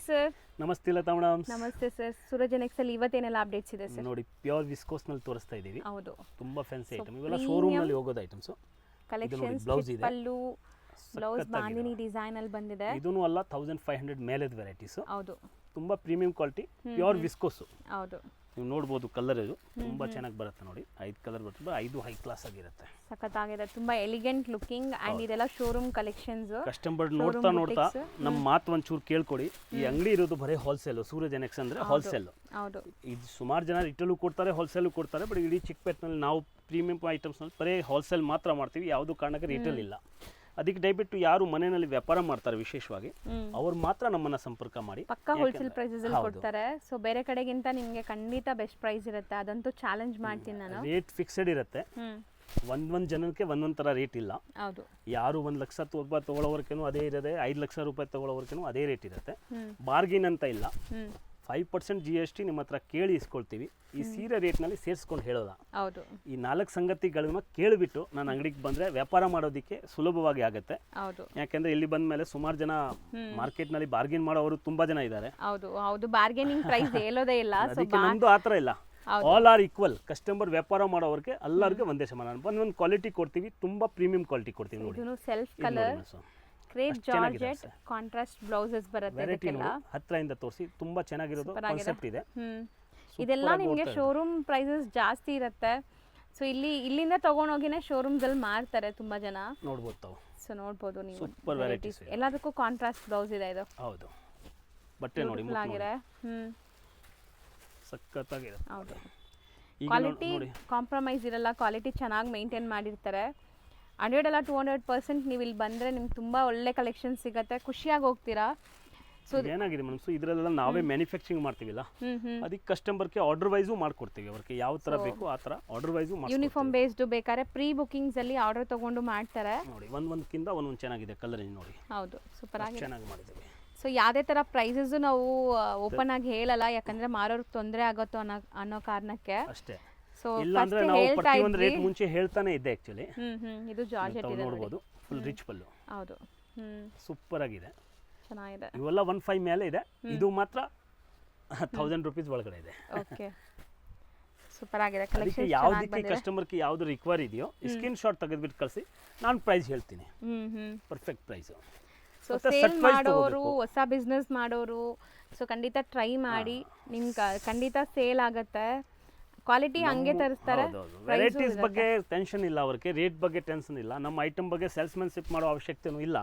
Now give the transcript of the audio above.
Sir. ನಮಸ್ತೆ Lata madam. ನಮಸ್ತೆ sir. Suraj next ಅಲ್ಲಿ ಇವತ್ತೇನೆಲ್ಲ ಅಪ್ಡೇಟ್ಸ್ ಇದೆ ಸರ್? ನೋಡಿ, ಪ್ಯೂರ್ ವಿಸ್ಕೋಸ್ ನಲ್ಲಿ ತೋರಿಸ್ತಾ ಇದೀವಿ. ಹೌದು, ತುಂಬಾ ಫ್ಯಾನ್ಸಿ ಐಟಮ್. ಇವೆಲ್ಲ ಶೋರೂಮ್ ನಲ್ಲಿ ಹೋಗೋದು ಐಟಮ್ಸ್. ಕಲೆಕ್ಷನ್ಸ್. ಬ್ಲೌಸ್ ಇದೆ, ಪಲ್ಲು ಬ್ಲೌಸ್ ಬಾಂದಿನಿ ಡಿಸೈನ್ ಅಲ್ಲಿ ಬಂದಿದೆ. ಇದೂನು ಅಲ್ಲ 1500 ಮೇಲೆದ ವೆರೈಟೀಸ್. ಹೌದು, ತುಂಬಾ ಪ್ರೀಮಿಯಂ ಕ್ವಾಲಿಟಿ ಪ್ಯೂರ್ ವಿಸ್ಕೋಸ್. ಹೌದು, ನೀವು ನೋಡಬಹುದು ಕಲರ್ ಇದು ತುಂಬಾ ಚೆನ್ನಾಗಿ ಬರುತ್ತೆ. ನೋಡಿ 5 ಕಲರ್ ಬರ್ತದೆ, 5 ಹೈ ಕ್ಲಾಸ್ ಆಗಿರುತ್ತೆ. ಸಖತ್ತಾಗಿದೆ, ತುಂಬಾ ಎಲಿಗೆಂಟ್ ಲುಕಿಂಗ್ ಅಂಡ್ ಇದೆಲ್ಲ ಶೋರೂಮ್ ಕಲೆಕ್ಷನ್ಸ್. ಕಸ್ಟಮರ್ ನೋಡ್ತಾ ನೋಡ್ತಾ ನಮ್ಮ ಮಾತು ಒಂಚೂರು ಕೇಳ್ಕೊಡಿ. ಈ ಅಂಗಡಿ ಇರೋದು ಬರೀ ಹೋಲ್ಸೇಲ್. ಸೂರಜ್ ನೆಕ್ಸ್ ಅಂದ್ರೆ ಹೋಲ್ಸೇಲ್. ಹೌದು, ಇದು ಸುಮಾರು ಜನ ರಿಟೇಲು ಕೊಡ್ತಾರೆ, ಹೋಲ್ಸೇಲು ಕೊಡ್ತಾರೆ. ಬಟ್ ಇಡೀ ಚಿಕ್ಕಪೇಟೆನಲ್ಲಿ ನಾವು ಪ್ರೀಮಿಯಂ ಐಟಮ್ಸ್ ನಲ್ಲಿ ಬರೀ ಹೋಲ್ಸೇಲ್ ಮಾತ್ರ ಮಾಡ್ತೀವಿ. ಯಾವುದು ಕಾರಣಕ್ಕೆ ರಿಟೇಲ್ ಇಲ್ಲ. ಅದಕ್ಕೆ ದಯವಿಟ್ಟು ಯಾರು ಮನೆಯಲ್ಲಿ ವ್ಯಾಪಾರ ಮಾಡ್ತಾರೆ ವಿಶೇಷವಾಗಿ ಅವ್ರು ಮಾತ್ರ ನಮ್ಮನ್ನ ಸಂಪರ್ಕ ಮಾಡಿ. ಪಕ್ಕಾ ಹೋಲ್ಸೇಲ್ ಪ್ರೈಸಸ್ ಅಲ್ಲಿ ಕೊಡ್ತಾರೆ. ಸೊ ಬೇರೆ ಕಡೆಗಿಂತ ನಿಮಗೆ ಖಂಡಿತ ಬೆಸ್ಟ್ ಪ್ರೈಸ್ ಇರುತ್ತೆ. ಅದಂತೂ ಚಾಲೆಂಜ್ ಮಾಡ್ತೀನಿ ನಾನು. ರೇಟ್ ಫಿಕ್ಸ್ಡ್ ಇರುತ್ತೆ. ಒಂದೊಂದು ಜನಕ್ಕೆ ಒಂದೊಂದು ಥರ ರೇಟ್ ಇಲ್ಲ. ಹೌದು, ಯಾರು 1 ಲಕ್ಷ ರೂಪಾಯಿ ತಗೊಳ್ಳೋವರ್ಕೇನು ಅದೇ ಇರುತ್ತೆ, 5 ಲಕ್ಷ ರೂಪಾಯಿ ತಗೊಳ್ಳೋವರ್ಕೇನು ಅದೇ ರೇಟ್ ಇರುತ್ತೆ. ಬಾರ್ಗಿನ್ ಅಂತ ಇಲ್ಲ. 5% GST ನಿಮ್ಮ ಹತ್ರ ಕೇಳಿ ಇಸ್ಕೊಳ್ತೀವಿ. ಈ ಸೀರೆ ರೇಟ್ನಲ್ಲಿ ಸೇರಿಸ್ಕೊಂಡು ಹೇಳೋದ. ಹೌದು, ಈ 4 ಸಂಗತಿಗಳನ್ನ ಕೇಳಿಬಿಟ್ಟು ನಾನು ಅಂಗಡಿಗೆ ಬಂದರೆ ವ್ಯಾಪಾರ ಮಾಡೋದಕ್ಕೆ ಸುಲಭವಾಗಿ ಆಗುತ್ತೆ. ಹೌದು, ಯಾಕೆಂದ್ರೆ ಇಲ್ಲಿ ಬಂದ ಮೇಲೆ ಸುಮಾರು ಜನ ಮಾರ್ಕೆಟ್ನಲ್ಲಿ ಬಾರ್ಗಿನ್ ಮಾಡೋರು ತುಂಬಾ ಜನ ಇದ್ದಾರೆ. ಹೌದು, ಹೌದು, ಬಾರ್ಗೇನಿಂಗ್ ಪ್ರೈಸ್ ಹೇಳೋದೇ ಇಲ್ಲ. ಅದಕ್ಕೆ ನಮ್ದು ಆ ಥರ ಇಲ್ಲ. All are equal. ಕಸ್ಟಮರ್ ವ್ಯಾಪಾರ ಮಾಡೋರಿಗೆ ಎಲ್ಲರಿಗೂ ಒಂದೇ ಸಮಾನ. ಒಂದೊಂದು ಕ್ವಾಲಿಟಿ ಕೊಡ್ತೀವಿ, ತುಂಬಾ ಪ್ರೀಮಿಯಂ ಕ್ವಾಲಿಟಿ ಕೊಡ್ತೀವಿ. ನೋಡಿ, ಇದನ್ನು self colour crepe georgette contrast blouses ಬರುತ್ತೆ. ಇದಕ್ಕೆಲ್ಲ ಹತ್ರದಿಂದ ತೋರಿಸಿ ತುಂಬಾ ಚೆನ್ನಾಗಿರೋದು ಕಾನ್ಸೆಪ್ಟ್ ಇದೆ. ಇದೆಲ್ಲ ನಿಮಗೆ ಶೋರೂಮ್ ಪ್ರೈಸಸ್ ಜಾಸ್ತಿ ಇರುತ್ತೆ. ಸೊ ಇಲ್ಲಿಂದ ತಗೊಂಡೋಗಿನೇ ಶೋರೂಮ್ಸ್ ಅಲ್ಲಿ ಮಾರ್ತಾರೆ ತುಂಬಾ ಜನ. ನೋಡ್ಬೋದು ತಾವು. ಸೊ ನೋಡ್ಬೋದು ನೀವು. Super varieties. ಎಲ್ಲದಕ್ಕೂ ಕಾಂಟ್ರಾಸ್ಟ್ ಬ್ಲೌಸ್ ಇದೆ ಇದು. ಹೌದು, ಬಟ್ಟೆ ನೋಡಿ ಆಗಿದೆ. ಸಕ್ಕತ್ತಾಗಿದೆ. ಹೌದು, ಕ್ವಾಲಿಟಿ ಕಾಂಪ್ರಮೈಸ್ ಇರಲ್ಲ. ಕ್ವಾಲಿಟಿ ಚೆನ್ನಾಗಿ ಮೇಂಟೈನ್ ಮಾಡಿರ್ತಾರೆ. 100 ಅಲ್ಲ 200% ನೀವು ಇಲ್ಲಿ ಬಂದರೆ ನಿಮ್ಗೆ ತುಂಬ ಒಳ್ಳೆ ಕಲೆಕ್ಷನ್ ಸಿಗುತ್ತೆ. ಖುಷಿಯಾಗಿ ಹೋಗ್ತೀರಾ. ಸೊ ಏನಾಗಿದೆ ಮೇಡಮ್, ಇದರಲ್ಲೆಲ್ಲ ನಾವೇ ಮ್ಯಾನುಫ್ಯಾಕ್ಚರಿಂಗ್ ಮಾಡ್ತೀವಿಲ್ಲ, ಅದಕ್ಕೆ ಕಸ್ಟಮರ್ಗೆ ಆರ್ಡರ್ ವೈಸು ಮಾಡ್ಕೊಡ್ತೀವಿ. ಅವ್ರಿಗೆ ಯಾವ ಥರ ಬೇಕು ಆ ಥರ ಆರ್ಡರ್ ವೈಸು ಯೂನಿಫಾರ್ಮ್ ಬೇಸ್ಡ್ ಬೇಕಾದ್ರೆ ಪ್ರೀ ಬುಕಿಂಗ್ಸ್ ಅಲ್ಲಿ ಆರ್ಡರ್ ತಗೊಂಡು ಮಾಡ್ತಾರೆ. ನೋಡಿ, ಒಂದೊಂದಕ್ಕಿಂತ ಒಂದೊಂದು ಚೆನ್ನಾಗಿದೆ ಕಲರ್. ನೋಡಿ, ಹೌದು, ಸೂಪರ್ ಆಗಿ ಚೆನ್ನಾಗಿ ಮಾಡಿದ್ದೀವಿ. ಸೊ ಯಾವುದೇ ಥರ ಪ್ರೈಸಸ್ ನಾವು ಓಪನ್ ಆಗಿ ಹೇಳಲ್ಲ, ಯಾಕಂದ್ರೆ ಮಾರೋರ್ಗೆ ತೊಂದರೆ ಆಗುತ್ತೋ ಅನ್ನೋ ಕಾರಣಕ್ಕೆ ಅಷ್ಟೇ. ಸೊ ಇಲ್ಲ ಅಂದ್ರೆ ನಾವು ಪ್ರತಿಯೊಂದು ರೇಟ್ ಮುಂಚೆ ಹೇಳ್ತಾನೆ ಇದ್ದೆ ಆಕ್ಚುಲಿ. ಇದು ಜಾರ್ಜೆಟ್ ಇದೆ, ನೋಡಬಹುದು. ಫುಲ್ ರಿಚ್ ಪಲ್ಲು. ಹೌದು, ಸೂಪರ್ ಆಗಿದೆ, ಚೆನ್ನಾಗಿದೆ. ಇವೆಲ್ಲ 15 ಮೇಲೆ ಇದೆ. ಇದು ಮಾತ್ರ 1000 ರೂಪೀಸ್ ಒಳಗಡೆ ಇದೆ. ಓಕೆ, ಸೂಪರ್ ಆಗಿದೆ ಕಲೆಕ್ಷನ್. ಯಾವುದಕ್ಕೆ ಕಸ್ಟಮರ್ಗೆ ಯಾವುದು ರಿಕ್ವೈರ್ ಇದೆಯೋ ಸ್ಕ್ರೀನ್ ಶಾಟ್ ತೆಗೆದುಬಿಟ್ಟು ಕಳಿಸಿ, ನಾನು ಪ್ರೈಸ್ ಹೇಳ್ತೀನಿ. Perfect price. ಸೊ ಸೇಲ್ ಮಾಡೋರು, ಹೊಸ ಬಿಸ್ನೆಸ್ ಮಾಡೋರು, ಸೊ ಖಂಡಿತ ಟ್ರೈ ಮಾಡಿ. ನಿಮ್ಗೆ ಖಂಡಿತ ಸೇಲ್ ಆಗುತ್ತೆ. ಕ್ವಾಲಿಟಿ ಹಂಗೆ ತರಿಸ್ತಾರೆ. ವೆರೈಟೀಸ್ ಬಗ್ಗೆ ಟೆನ್ಷನ್ ಇಲ್ಲ ಅವ್ರಿಗೆ, ರೇಟ್ ಬಗ್ಗೆ ಟೆನ್ಷನ್ ಇಲ್ಲ. ನಮ್ಮ ಐಟಮ್ ಬಗ್ಗೆ ಸೇಲ್ಸ್ಮನ್ಶಿಪ್ ಮಾಡೋ ಅವಶ್ಯಕತೆನೂ ಇಲ್ಲ.